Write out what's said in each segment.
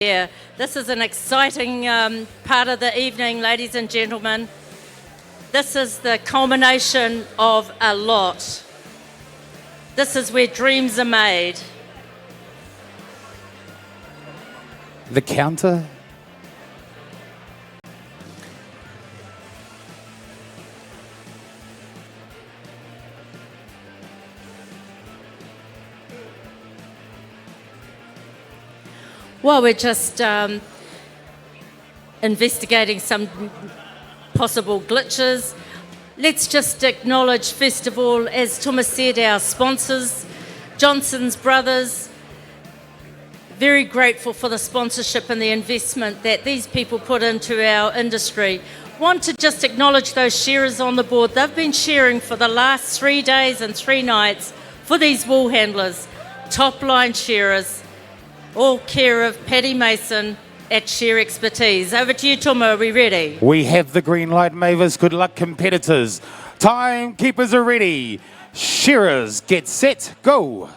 Yeah, this is an exciting part of the evening, ladies and gentlemen. This is the culmination of a lot. This is where dreams are made. The counter. Well, we're just investigating some possible glitches. Let's just acknowledge, first of all, as Thomas said, our sponsors, Johnson's Brothers. Very grateful for the sponsorship and the investment that these people put into our industry. Want to just acknowledge those shearers on the board. They've been shearing for the last 3 days and 3 nights for these wool handlers, top line shearers, all care of Paddy Mason at Shear Expertise. Over to you, Tuma. Are we ready? We have the green light, Mavis. Good luck, competitors. Timekeepers are ready. Shearers, get set, go.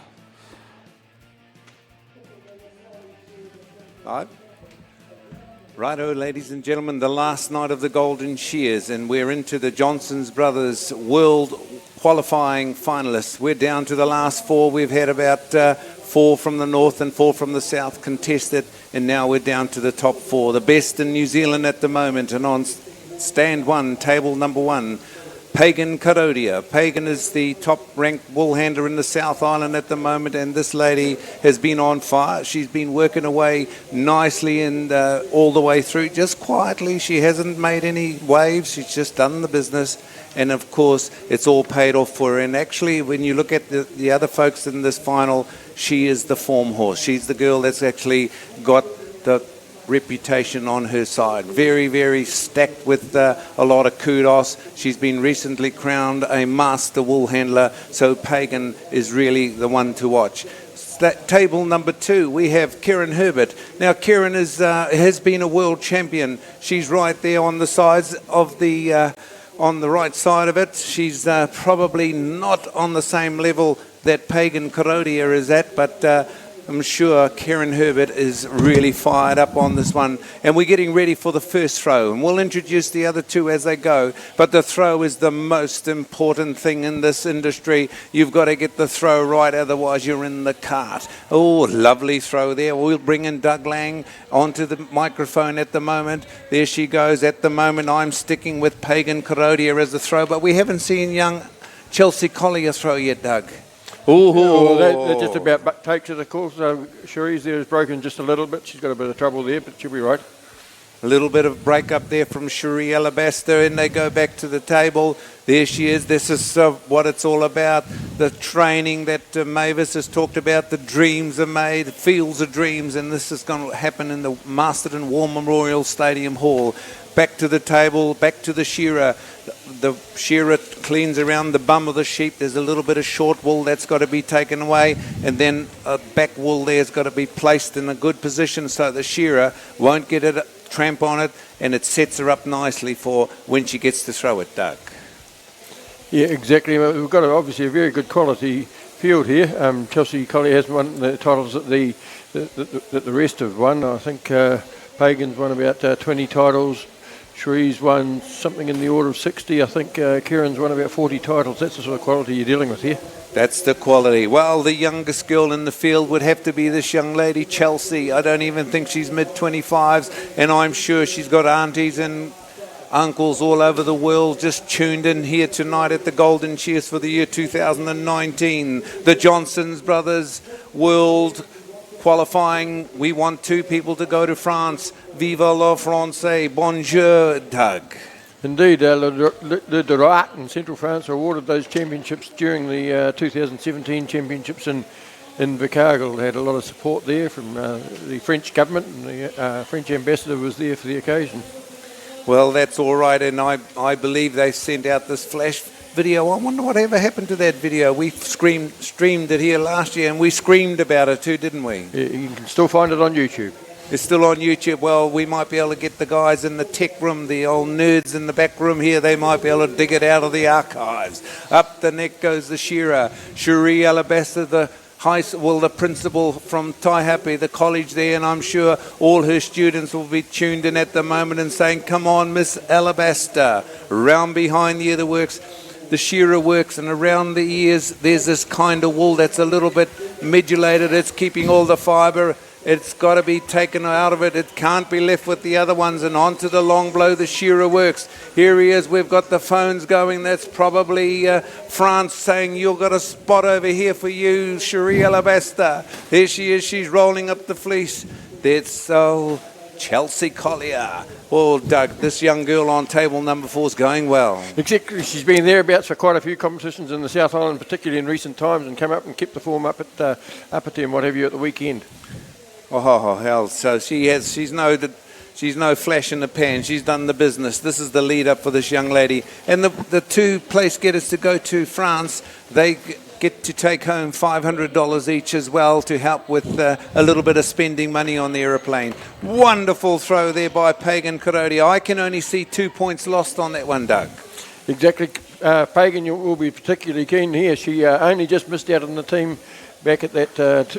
Righto, ladies and gentlemen, the last night of the Golden Shears, and we're into the Johnson's Brothers World Qualifying Finalists. We're down to the last 4. We've had about 4 from the north and 4 from the south contested, and now we're down to the top 4. The best in New Zealand at the moment, and on stand 1, table number 1, Pagan Karodia. Pagan is the top-ranked wool handler in the South Island at the moment, and this lady has been on fire. She's been working away nicely and all the way through, just quietly. She hasn't made any waves. She's just done the business, and of course, it's all paid off for her. And actually, when you look at the other folks in this final, she is the form horse. She's the girl that's actually got the reputation on her side. Very, very stacked with a lot of kudos. She's been recently crowned a master wool handler, so Pagan is really the one to watch. Table number 2, we have Kieran Herbert. Now, Kieran has been a world champion. She's right there on the sides of the on the right side of it. She's probably not on the same level that Pagan Karodia is at, but I'm sure Kieran Herbert is really fired up on this one. And we're getting ready for the first throw. And we'll introduce the other 2 as they go. But the throw is the most important thing in this industry. You've got to get the throw right, otherwise you're in the cart. Oh, lovely throw there. We'll bring in Doug Lang onto the microphone at the moment. There she goes. At the moment, I'm sticking with Pagan Karodia as the throw. But we haven't seen young Chelsea Collier throw yet, Doug. Well, that just about takes it, of course. Cherise there is broken just a little bit. She's got a bit of trouble there, but she'll be right. A little bit of break up there from Cherie Alabaster, and they go back to the table. There she is. This is what it's all about. The training that Mavis has talked about. The dreams are made, fields of dreams, and this is going to happen in the Masterton War Memorial Stadium Hall. Back to the table, back to the shearer. The shearer cleans around the bum of the sheep. There's a little bit of short wool that's got to be taken away, and then a back wool there's got to be placed in a good position so the shearer won't get a tramp on it, and it sets her up nicely for when she gets to throw it, Doug. Yeah, exactly. We've got obviously a very good quality field here. Chelsea Collier has won the titles that the rest have won. I think Pagan's won about 20 titles. Cherie's won something in the order of 60. I think Kieran's won about 40 titles. That's the sort of quality you're dealing with here. That's the quality. Well, the youngest girl in the field would have to be this young lady, Chelsea. I don't even think she's mid-25s, and I'm sure she's got aunties and uncles all over the world just tuned in here tonight at the Golden Shears for the year 2019. The Johnson's Brothers World Qualifying. We want 2 people to go to France. Viva la France. Bonjour, Doug. Indeed, Le Dorat in Central France awarded those championships during the 2017 championships in Vicargill. They had a lot of support there from the French government, and the French ambassador was there for the occasion. Well, that's all right, and I believe they sent out this flash video. I wonder whatever happened to that video. We streamed it here last year, and we screamed about it too, didn't we? Yeah, you can still find it on YouTube. It's still on YouTube. Well, we might be able to get the guys in the tech room, the old nerds in the back room here. They might be able to dig it out of the archives. Up the neck goes the shearer. Cherie Alabaster, the the principal from Taihape, the college there, and I'm sure all her students will be tuned in at the moment and saying, come on, Miss Alabaster. Round behind the other works, the shearer works, and around the ears, there's this kind of wool that's a little bit modulated. It's keeping all the fibre. It's got to be taken out of it. It can't be left with the other ones. And onto the long blow, the shearer works. Here he is. We've got the phones going. That's probably France saying, you've got a spot over here for you, Cherie Alabaster. There she is. She's rolling up the fleece. That's Chelsea Collier. Oh, Doug, this young girl on table number 4 is going well. Exactly. She's been thereabouts for quite a few competitions in the South Island, particularly in recent times, and come up and kept the form up at Uppity and what have you at the weekend. Oh, hell. So she's no flash in the pan. She's done the business. This is the lead up for this young lady. And the 2 place getters to go to France, they get to take home $500 each as well to help with a little bit of spending money on the aeroplane. Wonderful throw there by Pagan Karodia. I can only see 2 points lost on that one, Doug. Exactly. Pagan will be particularly keen here. She only just missed out on the team back at that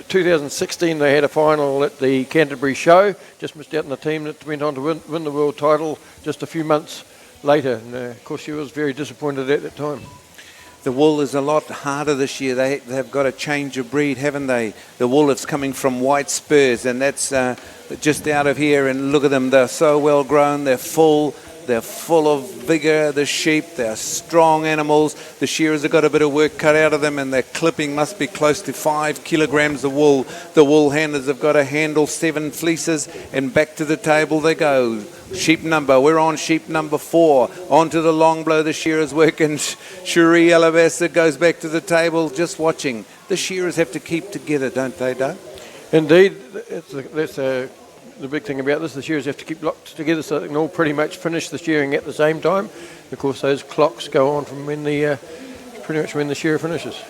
2016. They had a final at the Canterbury show, just missed out on the team that went on to win the world title just a few months later. And of course she was very disappointed at that time. The wool is a lot harder this year. They've got a change of breed, haven't they? The wool is coming from white spurs, and that's just out of here. And look at them, they're so well grown, they're full of vigour, the sheep, they're strong animals. The shearers have got a bit of work cut out of them, and their clipping must be close to 5 kilograms of wool. The wool handlers have got to handle 7 fleeces, and back to the table they go. We're on sheep number 4. Onto the long blow, the shearers work, and Cherie Alabaster goes back to the table just watching. The shearers have to keep together, don't they, Doug? Indeed, that's the big thing about this. The shearers have to keep locked together so they can all pretty much finish the shearing at the same time. Of course, those clocks go on from pretty much when the shearer finishes.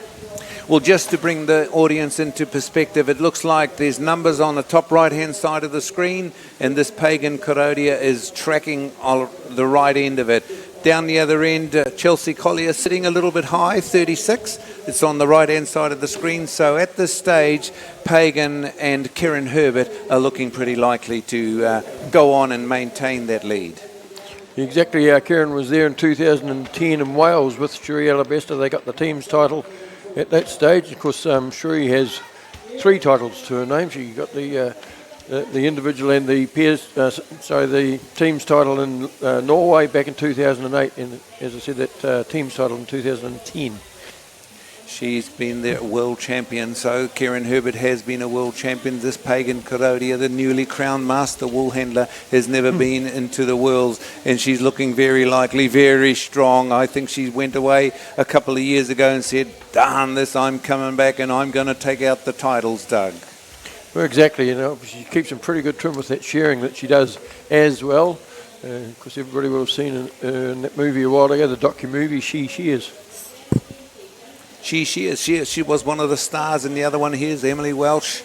Well, just to bring the audience into perspective, it looks like there's numbers on the top right-hand side of the screen, and this Pagan Karodia is tracking on the right end of it. Down the other end, Chelsea Collier sitting a little bit high, 36. It's on the right-hand side of the screen. So at this stage, Pagan and Kieran Herbert are looking pretty likely to go on and maintain that lead. Exactly. Kieran was there in 2010 in Wales with Cherie Alabaster. They got the team's title at that stage. Of course, Cherie has 3 titles to her name. She got the individual and the the team's title in Norway back in 2008, and as I said, that team's title in 2010. She's been the world champion, so Kieran Herbert has been a world champion. This Pagan Karodia, the newly crowned master wool handler, has never been into the Worlds, and she's looking very likely, very strong. I think she went away a couple of years ago and said, darn this, I'm coming back and I'm going to take out the titles, Doug. Well, exactly. She keeps in pretty good trim with that shearing that she does as well. Of course, everybody will have seen in that movie a while ago, the docu-movie, She Shears. She was one of the stars, and the other one here is Emily Welch.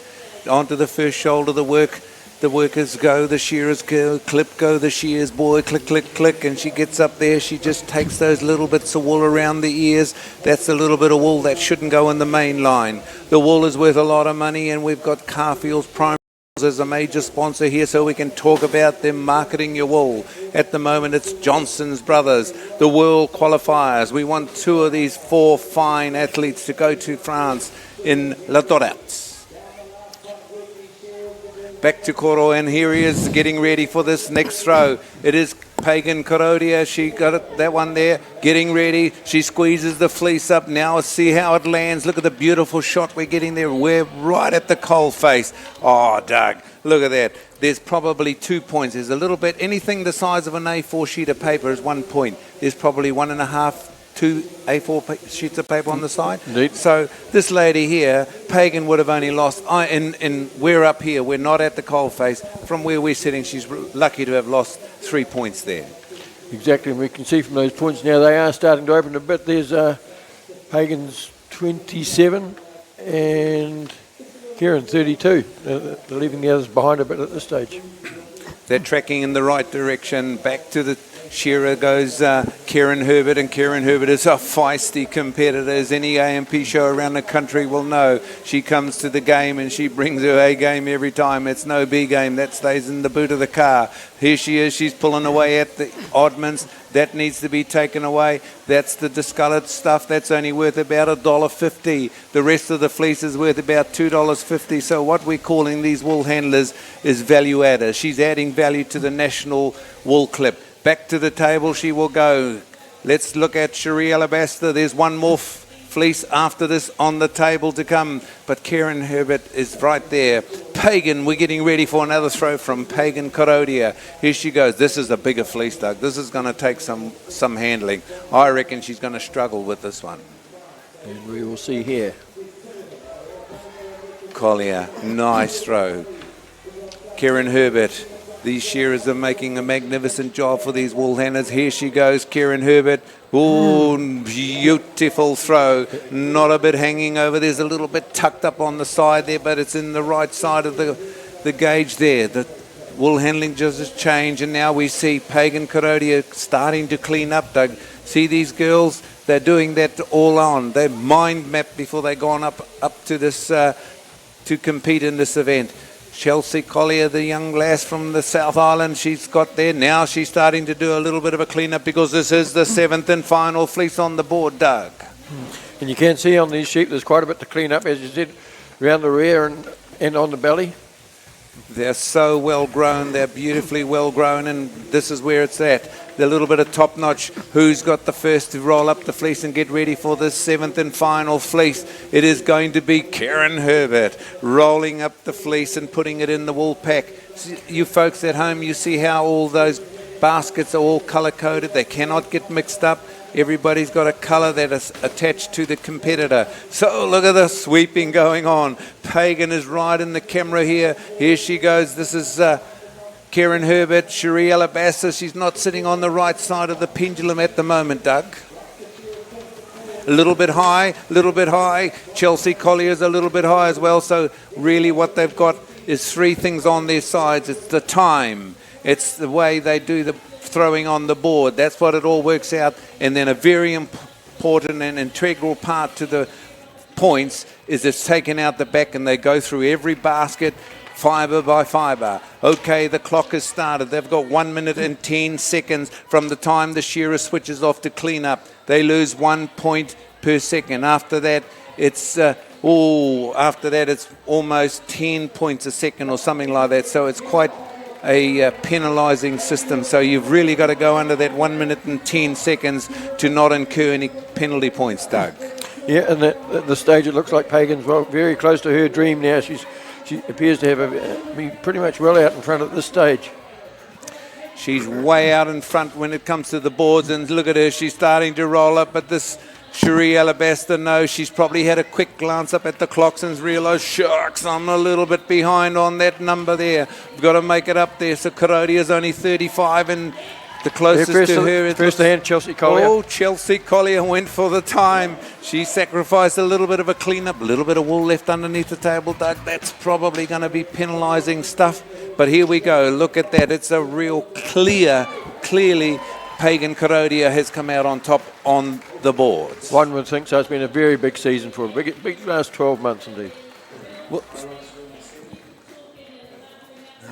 Onto the first shoulder, the workers go, the shearers go, clip go, the shears boy, click, click, click, and she gets up there. She just takes those little bits of wool around the ears. That's a little bit of wool that shouldn't go in the main line. The wool is worth a lot of money, and we've got Carfield's Prime as a major sponsor here, so we can talk about them marketing your wool. At the moment, it's Johnson's Brothers, the world qualifiers. We want 2 of these 4 fine athletes to go to France in La Dorette. Back to Koro, and here he is getting ready for this next throw. It is Pagan Karodia. She got it, that one there, getting ready. She squeezes the fleece up. Now see how it lands. Look at the beautiful shot we're getting there. We're right at the coal face. Oh, Doug, look at that. There's probably 2 points. There's a little bit, anything the size of an A4 sheet of paper is 1 point. There's probably 1.5, 2 A4 sheets of paper on the side. Indeed. So this lady here, Pagan would have only lost, and we're up here, we're not at the coalface. From where we're sitting, she's lucky to have lost 3 points there. Exactly, and we can see from those points now they are starting to open a bit. There's Pagan's 27 and Kieran 32. They're leaving the others behind a bit at this stage. They're tracking in the right direction, back to the Shearer goes Karen Herbert, and Karen Herbert is a feisty competitor, as any AMP show around the country will know. She comes to the game and she brings her A game every time. It's no B game. That stays in the boot of the car. Here she is. She's pulling away at the oddments. That needs to be taken away. That's the discoloured stuff. That's only worth about $1.50. The rest of the fleece is worth about $2.50. So what we're calling these wool handlers is value adders. She's adding value to the national wool clip. Back to the table she will go. Let's look at Cherie Alabaster. There's one more fleece after this on the table to come. But Karen Herbert is right there. Pagan, we're getting ready for another throw from Pagan Korodia. Here she goes. This is a bigger fleece, Doug. This is going to take some handling. I reckon she's going to struggle with this one. And we will see here. Collier, nice throw. Karen Herbert. These shearers are making a magnificent job for these wool handlers. Here she goes, Karen Herbert. Oh, beautiful throw. Not a bit hanging over. There's a little bit tucked up on the side there, but it's in the right side of the gauge there. The wool handling just has changed, and now we see Pagan Korodia starting to clean up, Doug. See these girls? They're doing that all on. They're mind mapped before they go on up to this to compete in this event. Chelsea Collier, the young lass from the South Island, she's got there. Now she's starting to do a little bit of a clean-up because this is the 7th and final fleece on the board, Doug. And you can see on these sheep there's quite a bit to clean up, as you said, around the rear and on the belly. They're so well grown, they're beautifully well grown, and this is where it's at. The little bit of top notch. Who's got the first to roll up the fleece and get ready for this 7th and final fleece? It is going to be Karen Herbert rolling up the fleece and putting it in the wool pack. You folks at home, you see how all those baskets are all color coded. They cannot get mixed up. Everybody's got a colour that is attached to the competitor. So look at the sweeping going on. Pagan is right in the camera here. Here she goes. This is Karen Herbert, Cherie Alabaster. She's not sitting on the right side of the pendulum at the moment, Doug. A little bit high, little bit high. Chelsea Collier's a little bit high as well. So really what they've got is three things on their sides. It's the time. It's the way they do the throwing on the board. That's what it all works out. And then a very important and integral part to the points is it's taken out the back and they go through every basket fibre by fibre. Okay, the clock has started. They've got 1 minute and 10 seconds from the time the shearer switches off to clean up. They lose 1 point per second. After that, it's almost 10 points a second or something like that. So it's quite a penalising system. So you've really got to go under that 1 minute and 10 seconds to not incur any penalty points, Doug. Yeah, and at the stage it looks like Pagan's very close to her dream now. She appears to have be pretty much well out in front at this stage. She's way out in front when it comes to the boards, and look at her, she's starting to roll up, but this Cherie Alabaster knows she's probably had a quick glance up at the clocks and realised, shucks, I'm a little bit behind on that number there. We've got to make it up there. So Korodia's only 35 and the closest to her is... First hand, Chelsea Collier. Oh, Chelsea Collier went for the time. She sacrificed a little bit of a clean-up, a little bit of wool left underneath the table, Doug. That's probably going to be penalising stuff. But here we go. Look at that. It's a real clearly Pagan Korodia has come out on top on the boards. One would think so. It's been a very big season for her. Big last 12 months indeed. Well,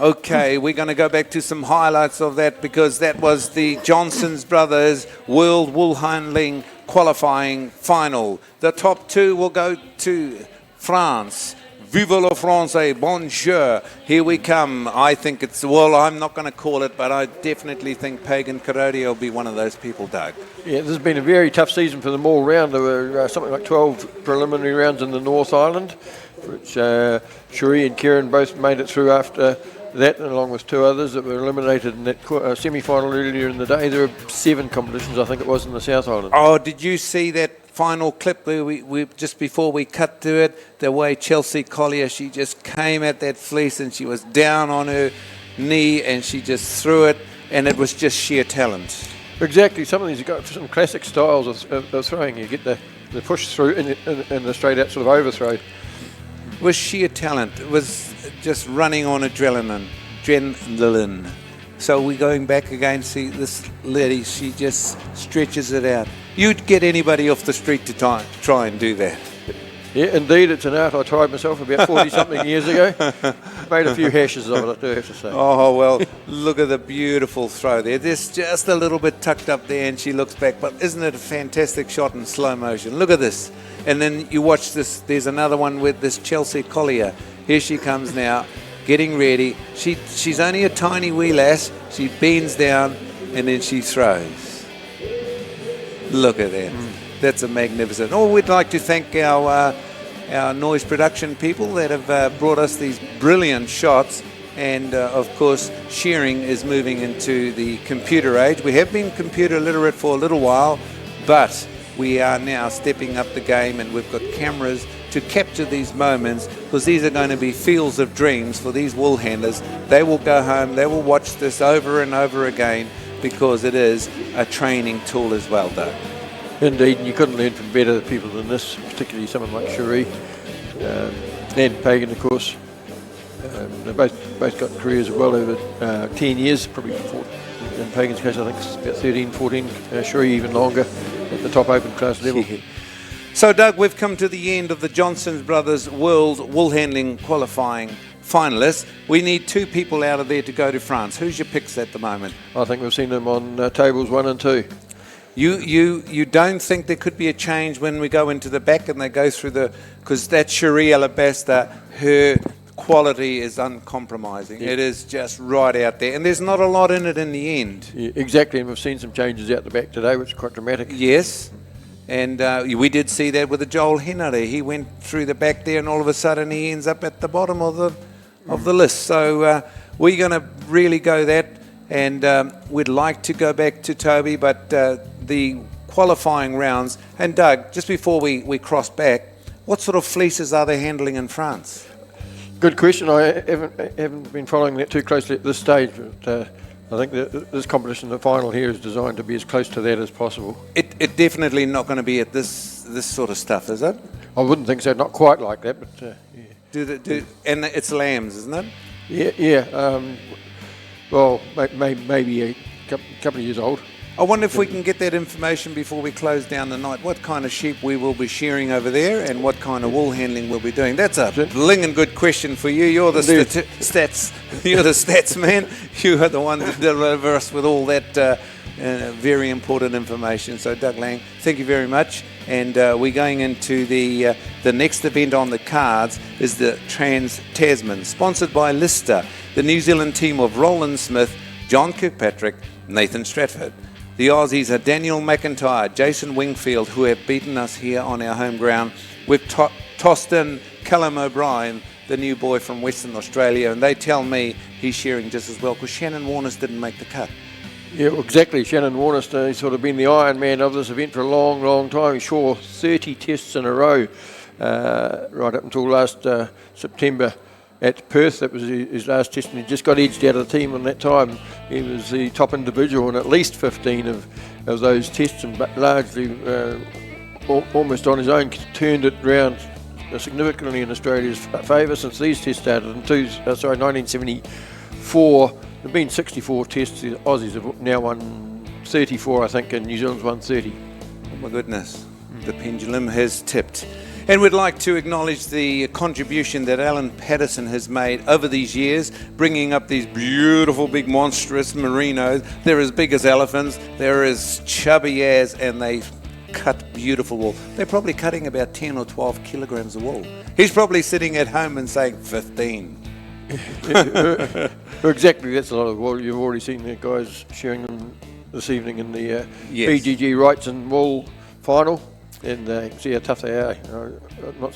okay, we're going to go back to some highlights of that because that was the Johnson's Brothers World Woolhandling qualifying final. The top two will go to France. Vive la France, bonjour. Here we come. I think it's, well, I'm not going to call it, but I definitely think Pagan Korodia will be one of those people, Doug. Yeah, this has been a very tough season for them all round. There were something like 12 preliminary rounds in the North Island, which Cherie and Kieran both made it through after that, and along with two others that were eliminated in that semi-final earlier in the day. There were 7 competitions, I think it was, in the South Island. Oh, did you see that final clip where we just before we cut to it, the way Chelsea Collier, she just came at that fleece and she was down on her knee and she just threw it, and it was just sheer talent. Exactly. Some of these have got some classic styles of throwing. You get the push through and the straight out sort of overthrow. It was sheer talent. It was just running on adrenaline. So we're going back again. See this lady, she just stretches it out. You'd get anybody off the street to try and do that. Yeah, indeed, it's an art I tried myself about 40-something years ago. Made a few hashes of it, I do have to say. Oh, well, look at the beautiful throw there. There's just a little bit tucked up there and she looks back. But isn't it a fantastic shot in slow motion? Look at this. And then you watch this. There's another one with this Chelsea Collier. Here she comes now, getting ready. She's only a tiny wee lass. She bends down and then she throws. Look at that. That's a magnificent. Oh, we'd like to thank our noise production people that have brought us these brilliant shots. And of course, Shearing is moving into the computer age. We have been computer literate for a little while, but we are now stepping up the game, and we've got cameras to capture these moments, because these are going to be fields of dreams for these wool handlers. They will go home, they will watch this over and over again, because it is a training tool as well, Doug. Indeed, and you couldn't learn from better people than this, particularly someone like Shearing and Pagan, of course. They've both got careers of well over 10 years, probably in Pagan's case, I think it's about 13, 14, Shearing even longer at the top open class level. So, Doug, we've come to the end of the Johnson Brothers World Wool Handling Qualifying finalists. We need 2 people out of there to go to France. Who's your picks at the moment? I think we've seen them on tables 1 and 2. You don't think there could be a change when we go into the back and they go through because that Cherie Alabaster, her quality is uncompromising. Yeah. It is just right out there, and there's not a lot in it in the end. Yeah, exactly, and we've seen some changes out the back today, which are quite dramatic. Yes, and we did see that with the Joel Henare. He went through the back there, and all of a sudden he ends up at the bottom of the list. So we're going to really go that, and we'd like to go back to Toby, but the qualifying rounds. And Doug, just before we cross back, what sort of fleeces are they handling in France? Good question. I haven't been following that too closely at this stage, but I think that this competition, the final here, is designed to be as close to that as possible. It definitely not going to be at this sort of stuff, is it? I wouldn't think so. Not quite like that, but yeah. And it's lambs, isn't it? Yeah. Well, maybe a couple of years old. I wonder if we can get that information before we close down the night, what kind of sheep we will be shearing over there and what kind of wool handling we'll be doing. That's a blinging good question for you. You're the stats. You're the stats man. You are the one to deliver us with all that very important information. So Doug Lang, thank you very much. And we're going into the next event on the cards is the Trans-Tasman, sponsored by Lister, the New Zealand team of Roland Smith, John Kirkpatrick, Nathan Stratford. The Aussies are Daniel McIntyre, Jason Wingfield, who have beaten us here on our home ground. We've tossed in Callum O'Brien, the new boy from Western Australia, and they tell me he's shearing just as well because Shannon Warners didn't make the cut. Yeah, well, exactly. Shannon Warners has sort of been the Iron Man of this event for a long, long time. He shore 30 tests in a row right up until last September. At Perth, that was his last test, and he just got edged out of the team on that time. He was the top individual in at least 15 of those tests, and largely almost on his own turned it round significantly in Australia's favour since these tests started in 1974. There have been 64 tests. The Aussies have now won 34, I think, and New Zealand's won 30. Oh my goodness, the pendulum has tipped. And we'd like to acknowledge the contribution that Alan Patterson has made over these years, bringing up these beautiful, big, monstrous merinos. They're as big as elephants, they're as chubby as, and they cut beautiful wool. They're probably cutting about 10 or 12 kilograms of wool. He's probably sitting at home and saying 15. Exactly, that's a lot of wool. You've already seen the guys shearing them this evening in the yes. BGG Rights and Wool final. And see how tough they are.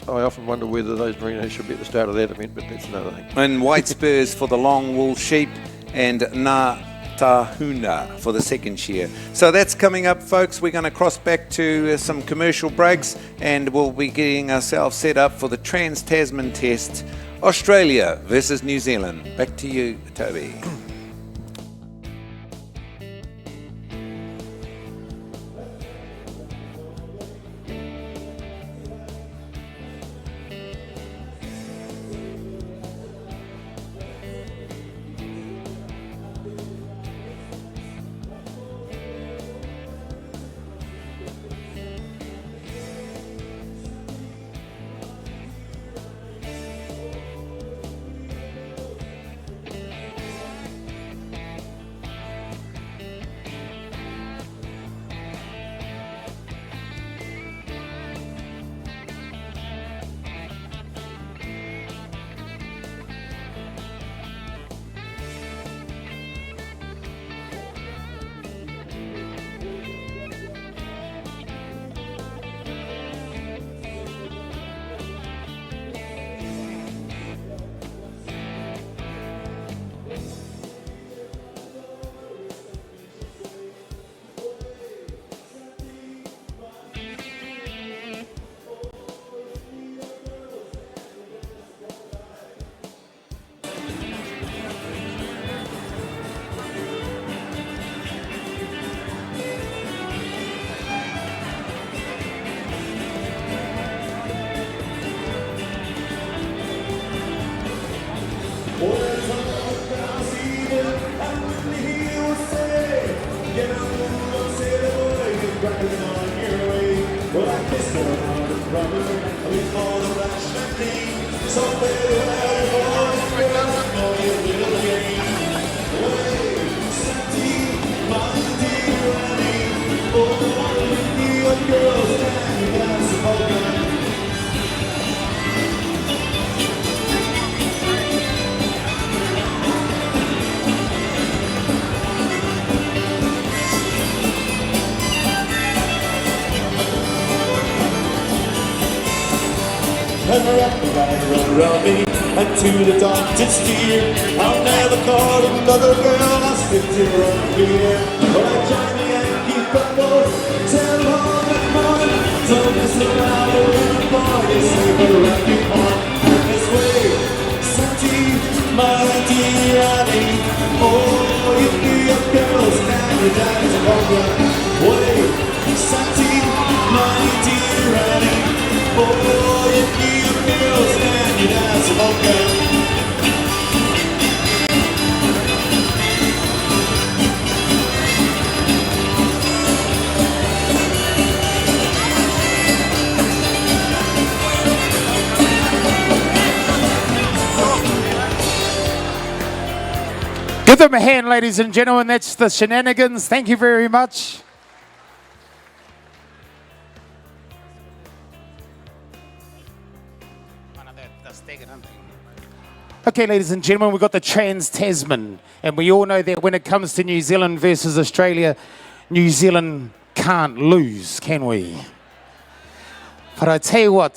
I often wonder whether those merinos should be at the start of that event, but that's another thing. And white spurs for the long wool sheep, and Ngā Tahuna for the second shear. So that's coming up, folks. We're going to cross back to some commercial breaks, and we'll be getting ourselves set up for the Trans-Tasman test, Australia versus New Zealand. Back to you, Toby. And run around me and to the doctor's steer. I'll never call another girl, I'll stick to her here. But I join the Yankee football, tell them all that morning. Don't miss the battle in the party, save a rocking on. This way, Santi, my dear Annie. Oh, you New York girls, and your dad's problem. Way, Santi, my dear Annie. Oh, you New York girls, and your dad's problem. Give them a hand, ladies and gentlemen. That's the Shenanigans. Thank you very much. Okay, ladies and gentlemen, we've got the Trans-Tasman. And we all know that when it comes to New Zealand versus Australia, New Zealand can't lose, can we? But I tell you what,